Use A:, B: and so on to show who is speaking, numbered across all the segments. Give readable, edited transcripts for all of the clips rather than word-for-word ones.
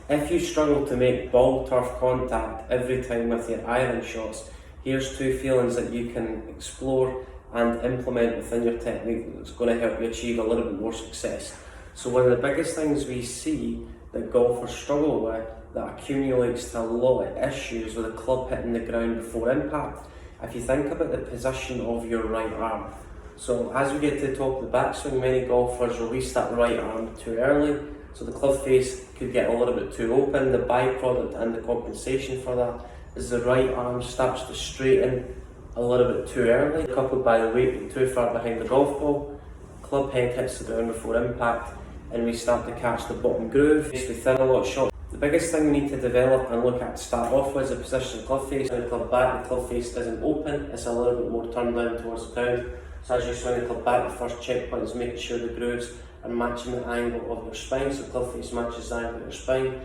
A: If you struggle to make ball turf contact every time with your iron shots, here's two feelings that you can explore and implement within your technique that's going to help you achieve a little bit more success. So one of the biggest things we see that golfers struggle with that accumulates to a lot of issues with the club hitting the ground before impact, if you think about the position of your right arm. So as we get to the top of the backswing, many golfers release that right arm too early, so the club face could get a little bit too open. The byproduct and the compensation for that is the right arm starts to straighten a little bit too early, coupled by the weight being too far behind the golf ball. Club head hits the ground before impact and we start to catch the bottom groove. We thin a lot of shots. The biggest thing we need to develop and look at to start off with is the position of the club face. When the club back, the club face isn't open, it's a little bit more turned down towards the ground. So as you swing the club back, the first checkpoint is making sure the grooves are matching the angle of your spine, so the club face matches the angle of your spine.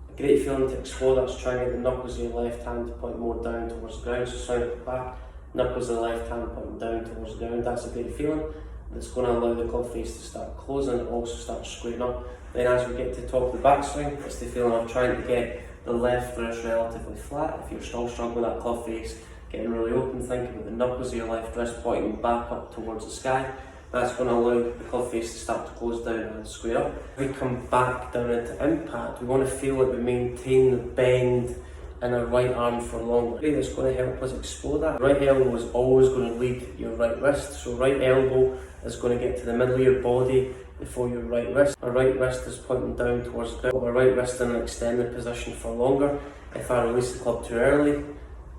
A: A great feeling to explore that's trying to get the knuckles of your left hand to point more down towards the ground. So swing the club back, knuckles of the left hand pointing down towards the ground. That's a great feeling. That's going to allow the club face to start closing and also start squaring up. Then as we get to the top of the backswing, it's the feeling of trying to get the left wrist relatively flat. If you're still struggling with that club face getting really open, think about the knuckles of your left wrist pointing back up towards the sky. That's going to allow the club face to start to close down and square up. If we come back down into impact, we want to feel that we maintain the bend in our right arm for longer. That's going to help us explore that. Right elbow is always going to lead your right wrist, so right elbow is going to get to the middle of your body before your right wrist. Our right wrist is pointing down towards the ground. Our right wrist in an extended position for longer. If I release the club too early,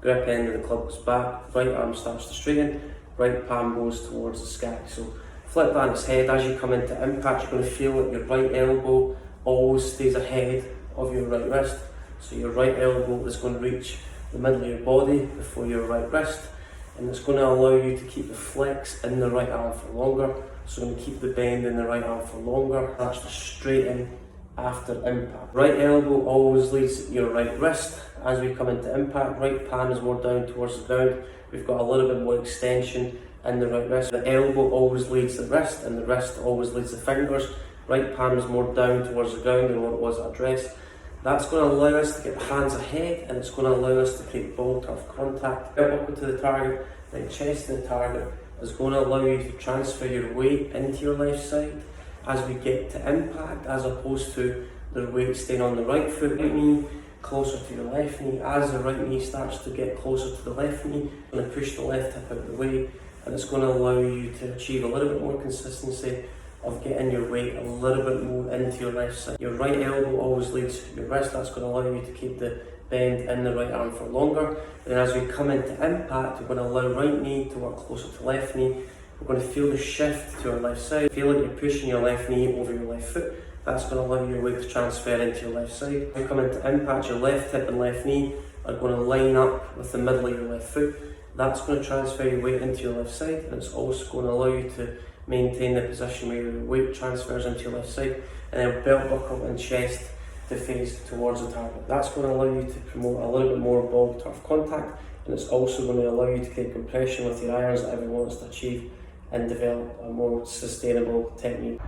A: grip end of the club goes back, right arm starts to straighten, right palm goes towards the sky. So flip that on its head. As you come into impact, you're going to feel that your right elbow always stays ahead of your right wrist. So your right elbow is going to reach the middle of your body before your right wrist, and it's going to allow you to keep the flex in the right arm for longer. So going to keep the bend in the right arm for longer. That's to straighten after impact. Right elbow always leads your right wrist. As we come into impact, right palm is more down towards the ground. We've got a little bit more extension in the right wrist. The elbow always leads the wrist and the wrist always leads the fingers. Right palm is more down towards the ground than what it was at address. That's going to allow us to get the hands ahead, and it's going to allow us to create ball turf contact. Upward to the target, then chest to the target is going to allow you to transfer your weight into your left side as we get to impact, as opposed to the weight staying on the right foot, right knee closer to your left knee. As the right knee starts to get closer to the left knee, it's going to push the left hip out of the way, and it's going to allow you to achieve a little bit more consistency of getting your weight a little bit more into your left side. Your right elbow always leads your wrist. That's going to allow you to keep the bend in the right arm for longer. And as we come into impact, we're going to allow right knee to work closer to left knee. We're going to feel the shift to our left side. Feel like you're pushing your left knee over your left foot. That's going to allow your weight to transfer into your left side. When you come into impact, your left hip and left knee are going to line up with the middle of your left foot. That's going to transfer your weight into your left side, and it's also going to allow you to maintain the position where your weight transfers into your left side, and then belt buckle and chest to face towards the target. That's going to allow you to promote a little bit more ball turf contact, and it's also going to allow you to create compression with your irons that everyone wants to achieve and develop a more sustainable technique.